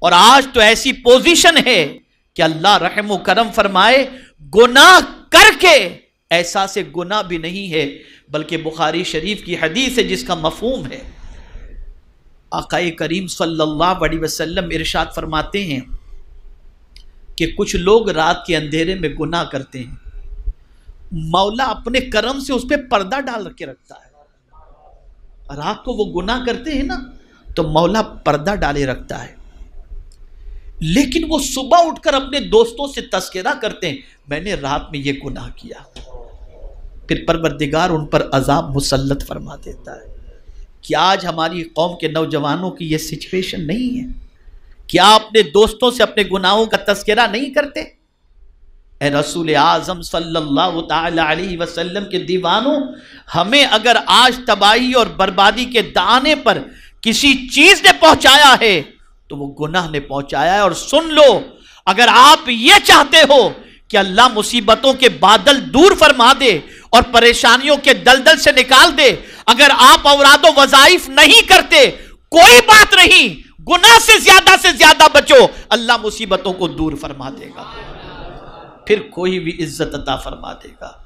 और आज तो ऐसी पोजीशन है कि अल्लाह रहम करम फरमाए, गुनाह करके ऐसा से गुनाह भी नहीं है, बल्कि बुखारी शरीफ की हदीस है जिसका मफहूम है, आकाए करीम सल्लल्लाहु अलैहि वसल्लम इरशाद फरमाते हैं कि कुछ लोग रात के अंधेरे में गुनाह करते हैं, मौला अपने करम से उस पर पर्दा डाल के रखता है। रात को वो गुनाह करते हैं ना, तो मौला पर्दा डाले रखता है, लेकिन वो सुबह उठकर अपने दोस्तों से तस्करा करते हैं, मैंने रात में ये गुनाह किया। फिर परवरदिगार उन पर अजाब मुसल्लत फरमा देता है। क्या आज हमारी कौम के नौजवानों की ये सिचुएशन नहीं है? क्या अपने दोस्तों से अपने गुनाहों का तस्करा नहीं करते? ए रसूल आज़म सल्लल्लाहु ताला अलैहि वसल्लम के दीवानों, हमें अगर आज तबाही और बर्बादी के दाने पर किसी चीज ने पहुंचाया है तो वो गुनाह ने पहुंचाया है। और सुन लो, अगर आप ये चाहते हो कि अल्लाह मुसीबतों के बादल दूर फरमा दे और परेशानियों के दलदल से निकाल दे, अगर आप औरादो वज़ाइफ नहीं करते, कोई बात नहीं, गुनाह से ज्यादा बचो, अल्लाह मुसीबतों को दूर फरमा देगा, फिर कोई भी इज्जत अता फरमा देगा,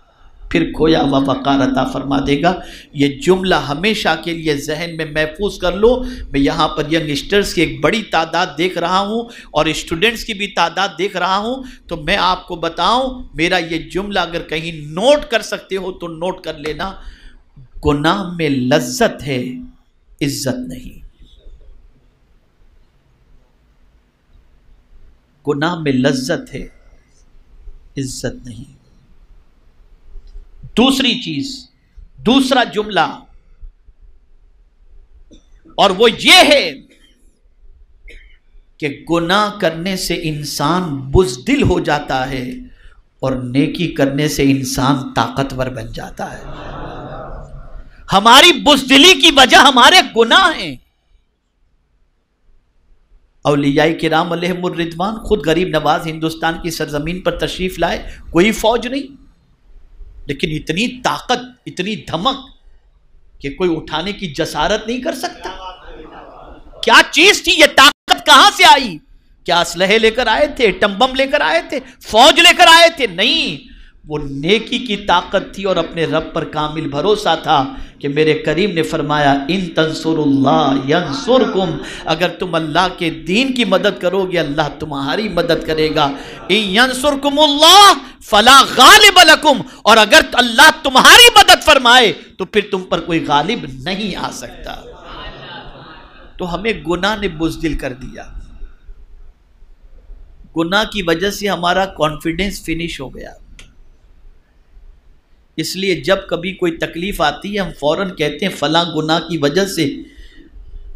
फिर खोया व वक़ार अता फरमा देगा। ये जुमला हमेशा के लिए जहन में महफूज कर लो। मैं यहाँ पर यंगस्टर्स की एक बड़ी तादाद देख रहा हूँ और स्टूडेंट्स की भी तादाद देख रहा हूँ, तो मैं आपको बताऊँ, मेरा ये जुमला अगर कहीं नोट कर सकते हो तो नोट कर लेना, गुनाह में लज्जत है, इज्जत नहीं। गुनाह में लज्जत है, इज्जत नहीं। दूसरी चीज, दूसरा जुमला, और वो ये है कि गुनाह करने से इंसान बुज़दिल हो जाता है और नेकी करने से इंसान ताकतवर बन जाता है। हमारी बुज़दिली की वजह हमारे गुनाह हैं। औलियाए किराम अलैहिमुर रिदवान खुद गरीब नवाज हिंदुस्तान की सरजमीन पर तशरीफ लाए, कोई फौज नहीं, लेकिन इतनी ताकत, इतनी धमक कि कोई उठाने की जसारत नहीं कर सकता। क्या चीज थी ये ताकत, कहां से आई? क्या असलहे लेकर आए थे, टम्बम लेकर आए थे, फौज लेकर आए थे? नहीं, वो नेकी की ताकत थी और अपने रब पर कामिल भरोसा था कि मेरे करीम ने फरमाया, इन तंसुरुल्लाह यंसुरकुम, अगर तुम अल्लाह के दीन की मदद करोगे अल्लाह तुम्हारी मदद करेगा। इन यंसुरकुमुल्लाह फला गालिब लकुम, और अगर अल्लाह तुम्हारी मदद फरमाए तो फिर तुम पर कोई गालिब नहीं आ सकता। तो हमें गुनाह ने बुज़दिल कर दिया, गुनाह की वजह से हमारा कॉन्फिडेंस फिनिश हो गया। इसलिए जब कभी कोई तकलीफ आती है हम फौरन कहते हैं फलां गुनाह की वजह से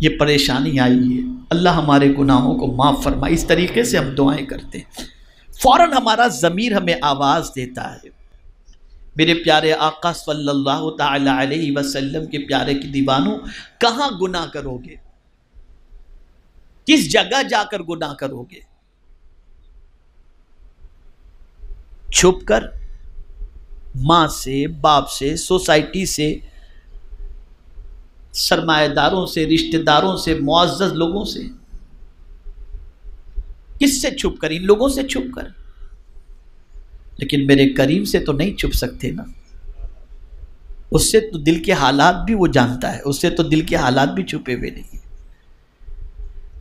ये परेशानी आई है, अल्लाह हमारे गुनाहों को माफ़ फरमाए। इस तरीके से हम दुआएं करते हैं, फौरन हमारा ज़मीर हमें आवाज़ देता है। मेरे प्यारे आका सल्लल्लाहु ताला अलैहि वसल्लम के प्यारे की दीवानों, कहाँ गुनाह करोगे, किस जगह जाकर गुनाह करोगे? छुप कर, माँ से, बाप से, सोसाइटी से, सरमाएदारों से, रिश्तेदारों से, मुअज़्ज़ज़ लोगों से? किससे छुप कर? इन लोगों से छुप कर। लेकिन मेरे करीम से तो नहीं छुप सकते ना, उससे तो दिल के हालात भी वो जानता है, उससे तो दिल के हालात भी छुपे हुए नहीं है।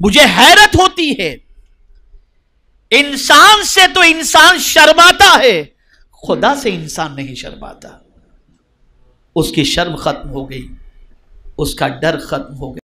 मुझे हैरत होती है, इंसान से तो इंसान शर्माता है, खुदा से इंसान नहीं शर्माता। उसकी शर्म खत्म हो गई, उसका डर खत्म हो गया।